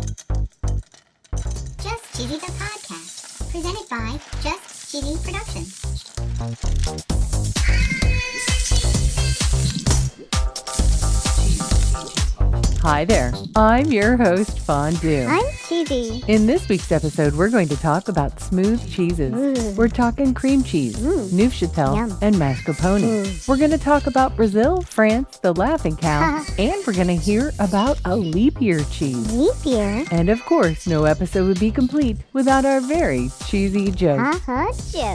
Just Cheesy the Podcast, presented by Just Cheesy Productions. Hi there, I'm your host, Fondue. I'm Cheesy. In this week's episode, we're going to talk about smooth cheeses. We're talking cream cheese, Neufchatel Yum. and Mascarpone. We're going to talk about Brazil, France, the laughing cow, and we're going to hear about a leap year cheese. Leap year? And of course, no episode would be complete without our very cheesy joke. Joke.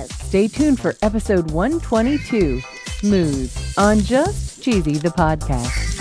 Stay tuned for episode 122, Smooth, on Just Cheesy the Podcast.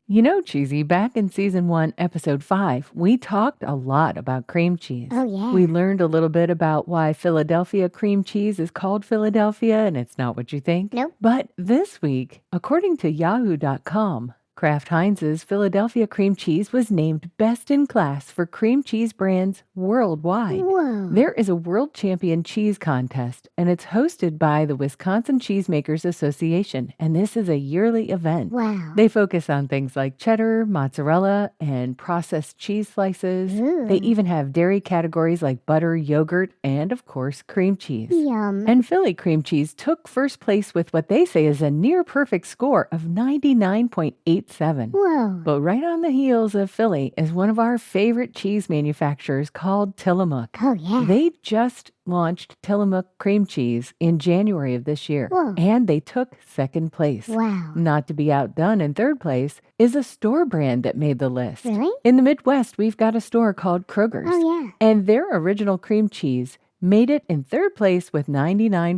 You know, Cheesy, back in season 1, episode 5, we talked a lot about cream cheese. Oh, yeah. We learned a little bit about why Philadelphia cream cheese is called Philadelphia, and it's not what you think. Nope. But this week, according to Yahoo.com, Kraft Heinz's Philadelphia cream cheese was named best in class for cream cheese brands worldwide. Whoa. There is a world champion cheese contest, and it's hosted by the Wisconsin Cheesemakers Association, and this is a yearly event. Wow. They focus on things like cheddar, mozzarella, and processed cheese slices. Ooh. They even have dairy categories like butter, yogurt, and of course, cream cheese. Yum. And Philly cream cheese took first place with what they say is a near perfect score of 99.87. Whoa. But right on the heels of Philly is one of our favorite cheese manufacturers called Tillamook. Oh, yeah. They just launched Tillamook cream cheese in January of this year, Whoa. and they took second place. Wow. Not to be outdone, in third place is a store brand that made the list. Really? In the Midwest, we've got a store called Kroger's, Oh, yeah. and their original cream cheese made it in third place with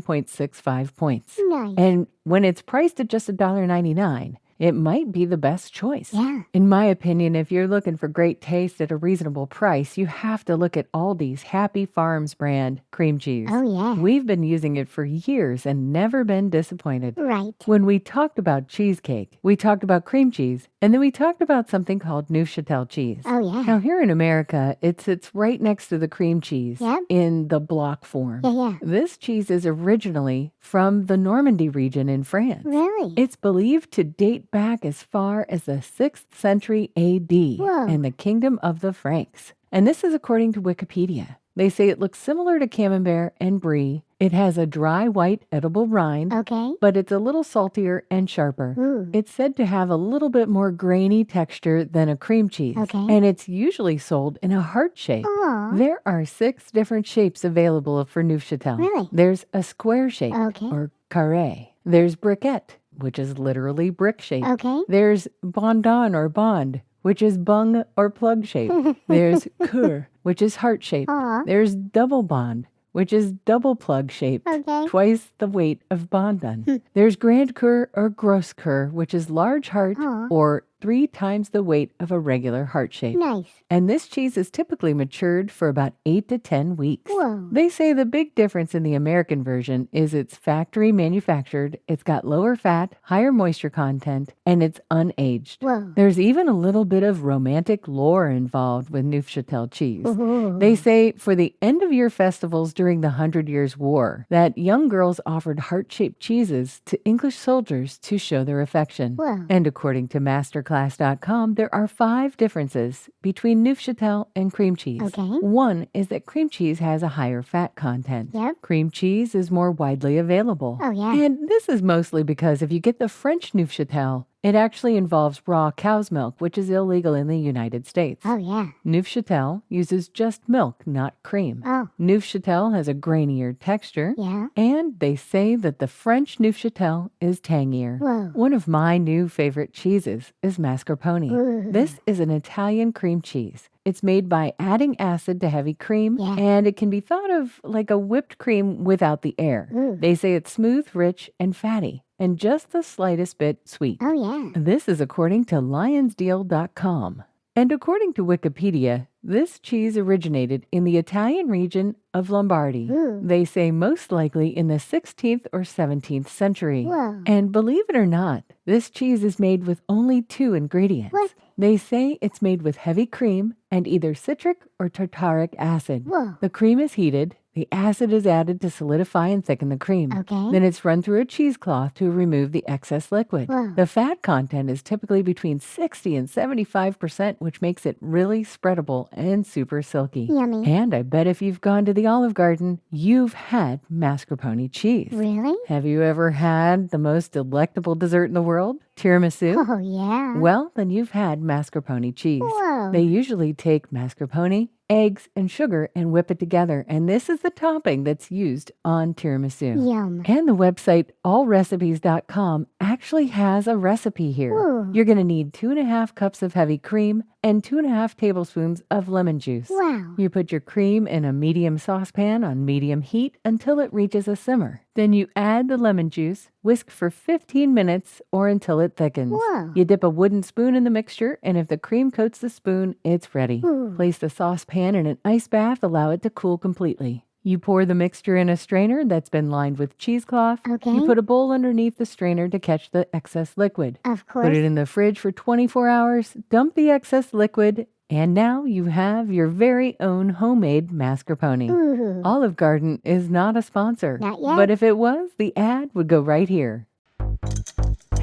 99.65 points. Nice. And when it's priced at just $1.99, it might be the best choice. Yeah. In my opinion, if you're looking for great taste at a reasonable price, you have to look at Aldi's Happy Farms brand cream cheese. Oh, yeah. We've been using it for years and never been disappointed. Right. When we talked about cheesecake, we talked about cream cheese, and then we talked about something called Neufchatel cheese. Oh, yeah. Now, here in America, it sits right next to the cream cheese Yep. in the block form. Yeah. This cheese is originally from the Normandy region in France. Really? It's believed to date back as far as the 6th century AD Whoa. and the kingdom of the Franks. And this is according to Wikipedia. They say it looks similar to Camembert and Brie. It has a dry white edible rind, Okay. but it's a little saltier and sharper. Ooh. It's said to have a little bit more grainy texture than a cream cheese. Okay. And it's usually sold in a heart shape. Aw. There are 6 different shapes available for Neufchatel. Really? There's a square shape, Okay. or carré. There's briquette, which is literally brick shape. Okay. There's bondon or bond, which is bung or plug shape. There's cœur, which is heart shape. Aw. There's double bond, which is double plug shaped, Okay. twice the weight of bondon. There's grand cœur or gros cœur, which is large heart Aw. or 3 times the weight of a regular heart shape. Nice. And this cheese is typically matured for about 8 to 10 weeks. Whoa. They say the big difference in the American version is it's factory manufactured, it's got lower fat, higher moisture content, and it's unaged. Whoa. There's even a little bit of romantic lore involved with Neufchatel cheese. Ooh. They say for the end-of-year festivals during the 100 Years' War, that young girls offered heart-shaped cheeses to English soldiers to show their affection. Whoa. And according to Masterclass.com, there are 5 differences between Neufchatel and cream cheese. Okay. One is that cream cheese has a higher fat content. Yep. Cream cheese is more widely available. Oh, yeah. And this is mostly because if you get the French Neufchatel, it actually involves raw cow's milk, which is illegal in the United States. Oh, yeah. Neufchatel uses just milk, not cream. Oh. Neufchatel has a grainier texture. Yeah. And they say that the French Neufchatel is tangier. Whoa. One of my new favorite cheeses is mascarpone. Ooh. This is an Italian cream cheese. It's made by adding acid to heavy cream, Yeah. and it can be thought of like a whipped cream without the air. Ooh. They say it's smooth, rich, and fatty, and just the slightest bit sweet. Oh, yeah. This is according to lionsdeal.com. And according to Wikipedia, this cheese originated in the Italian region of Lombardy. Ooh. They say most likely in the 16th or 17th century. Whoa. And believe it or not, this cheese is made with only 2 ingredients. What? They say it's made with heavy cream and either citric or tartaric acid. Whoa. The cream is heated, The acid is added to solidify and thicken the cream. Okay. Then it's run through a cheesecloth to remove the excess liquid. Whoa. The fat content is typically between 60 and 75%, which makes it really spreadable and super silky. Yummy. And I bet if you've gone to the Olive Garden, you've had mascarpone cheese. Really? Have you ever had the most delectable dessert in the world? Tiramisu? Oh, yeah. Well, then you've had mascarpone cheese. Whoa. They usually take mascarpone, eggs, and sugar and whip it together, and this is the topping that's used on tiramisu. Yum. And the website allrecipes.com actually has a recipe here. Ooh. You're going to need 2.5 cups of heavy cream and 2.5 tablespoons of lemon juice. Wow. You put your cream in a medium saucepan on medium heat until it reaches a simmer. Then you add the lemon juice, whisk for 15 minutes or until it thickens. Whoa. You dip a wooden spoon in the mixture, and if the cream coats the spoon, it's ready. Ooh. Place the saucepan in an ice bath, allow it to cool completely. You pour the mixture in a strainer that's been lined with cheesecloth. Okay. You put a bowl underneath the strainer to catch the excess liquid. Of course. Put it in the fridge for 24 hours, dump the excess liquid, and now you have your very own homemade mascarpone. Ooh. Olive Garden is not a sponsor. Not yet. But if it was, the ad would go right here.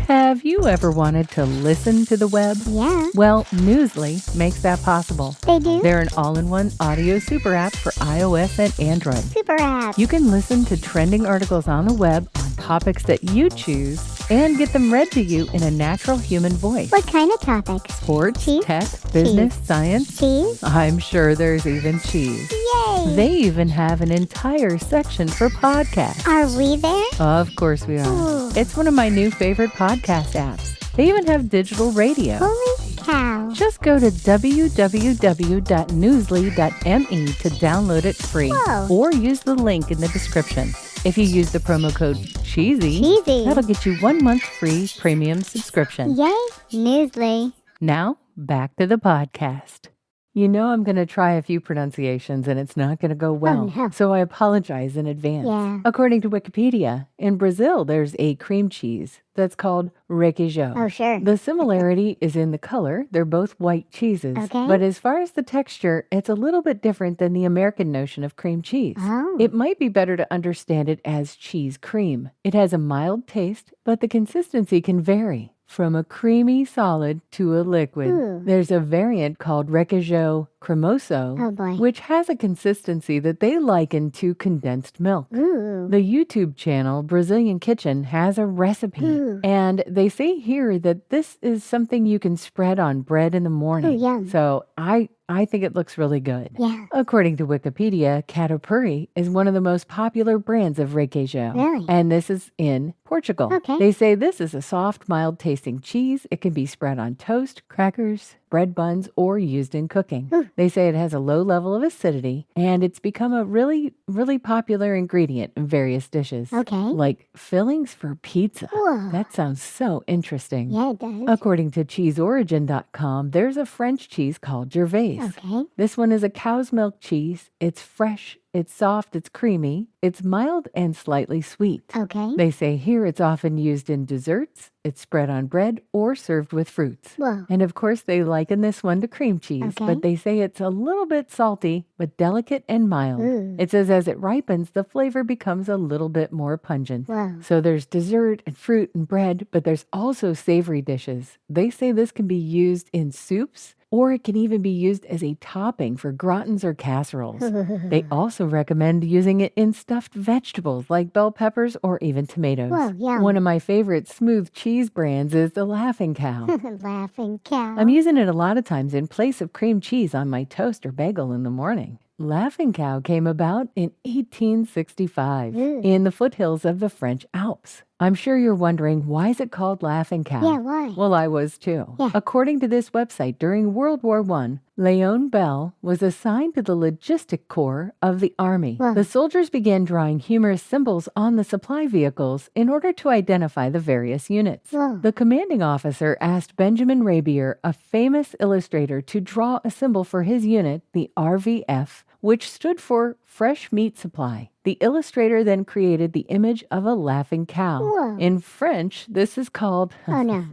Have you ever wanted to listen to the web? Yeah. Well, Newsly makes that possible. They do? They're an all-in-one audio super app for iOS and Android. Super app. You can listen to trending articles on the web on topics that you choose and get them read to you in a natural human voice. What kind of topics? Sports, Cheese? tech, business, science. Cheese? I'm sure there's even cheese. Yay. They even have an entire section for podcasts. Are we there? Of course we are. Ooh. It's one of my new favorite podcast apps. They even have digital radio. Holy cow. Just go to www.newsly.me to download it free. Whoa. Or use the link in the description. If you use the promo code CHEESY, that'll get you 1 month free premium subscription. Yay. Newsly. Now, back to the podcast. You know I'm going to try a few pronunciations and it's not going to go well, no. so I apologize in advance. Yeah. According to Wikipedia, in Brazil there's a cream cheese that's called requeijo. Oh, sure. The similarity is in the color. They're both white cheeses. Okay. But as far as the texture, it's a little bit different than the American notion of cream cheese. Oh. It might be better to understand it as cheese cream. It has a mild taste, but the consistency can vary from a creamy solid to a liquid. Ooh. There's a variant called requeijo cremoso, Oh, boy. which has a consistency that they liken to condensed milk. Ooh. The YouTube channel Brazilian Kitchen has a recipe, Ooh. and they say here that this is something you can spread on bread in the morning. Ooh, yum. So I think it looks really good. Yeah. According to Wikipedia, Catupiry is one of the most popular brands of requeijo. Really? And this is in Portugal. Okay. They say this is a soft, mild-tasting cheese. It can be spread on toast, crackers, bread buns, or used in cooking. Ooh. They say it has a low level of acidity, and it's become a really, really popular ingredient in various dishes. Okay. Like fillings for pizza. Whoa. That sounds so interesting. Yeah, it does. According to cheeseorigin.com, there's a French cheese called Gervais. Okay. This one is a cow's milk cheese. It's fresh, it's soft, it's creamy, it's mild and slightly sweet. Okay. They say here it's often used in desserts, it's spread on bread, or served with fruits. Whoa. And of course, they liken this one to cream cheese, Okay. but they say it's a little bit salty, but delicate and mild. Ooh. It says as it ripens, the flavor becomes a little bit more pungent. Whoa. So there's dessert and fruit and bread, but there's also savory dishes. They say this can be used in soups, or it can even be used as a topping for gratins or casseroles. They also recommend using it in stuffed vegetables like bell peppers or even tomatoes. Whoa, yum. One of my favorite smooth cheese brands is the Laughing Cow. Laughing cow. I'm using it a lot of times in place of cream cheese on my toast or bagel in the morning. Laughing Cow came about in 1865 Ooh. in the foothills of the French Alps. I'm sure you're wondering, why is it called Laughing Cow? Yeah, why? Well, I was too. Yeah. According to this website, during World War I, Leon Bell was assigned to the logistic corps of the army. Wow. The soldiers began drawing humorous symbols on the supply vehicles in order to identify the various units. Wow. The commanding officer asked Benjamin Rabier, a famous illustrator, to draw a symbol for his unit, the RVF, which stood for Fresh Meat Supply. The illustrator then created the image of a laughing cow. Whoa. In French, this is called... Oh, no.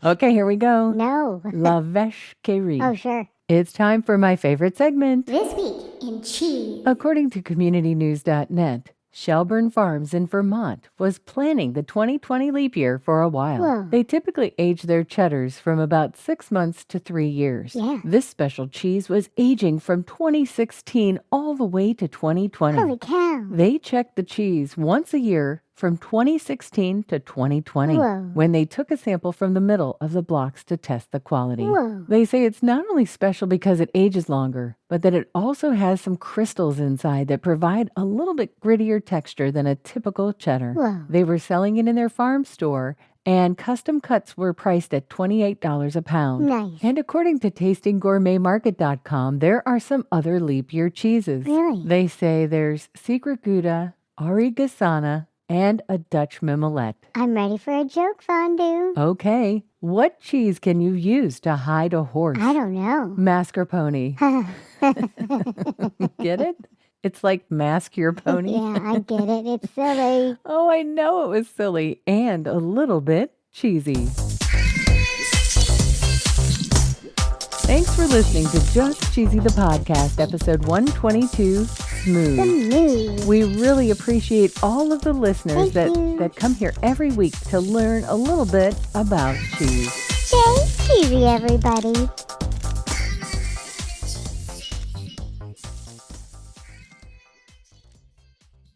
Okay, here we go. No. La vache qui rit. Oh, sure. It's time for my favorite segment. This week in cheese. According to CommunityNews.net, Shelburne Farms in Vermont was planning the 2020 leap year for a while. Whoa. They typically age their cheddars from about 6 months to 3 years. Yeah. This special cheese was aging from 2016 all the way to 2020. Holy cow. They checked the cheese once a year from 2016 to 2020 Whoa. when they took a sample from the middle of the blocks to test the quality. Whoa. They say it's not only special because it ages longer, but that it also has some crystals inside that provide a little bit grittier texture than a typical cheddar. Whoa. They were selling it in their farm store, and custom cuts were priced at $28 a pound. Nice. And according to TastingGourmetMarket.com, there are some other leap year cheeses. Really? They say there's Secret Gouda, Arigasana, and a Dutch Mimolette. I'm ready for a joke, Fondue. Okay, what cheese can you use to hide a horse? I don't know. Mascarpone. Get it? It's like mask your pony. Yeah, I get it. It's silly. Oh, I know it was silly and a little bit cheesy. Thanks for listening to Just Cheesy the Podcast, episode 122, Smooth. Smooth. We really appreciate all of the listeners Thank you. that come here every week to learn a little bit about cheese. Stay cheesy, everybody.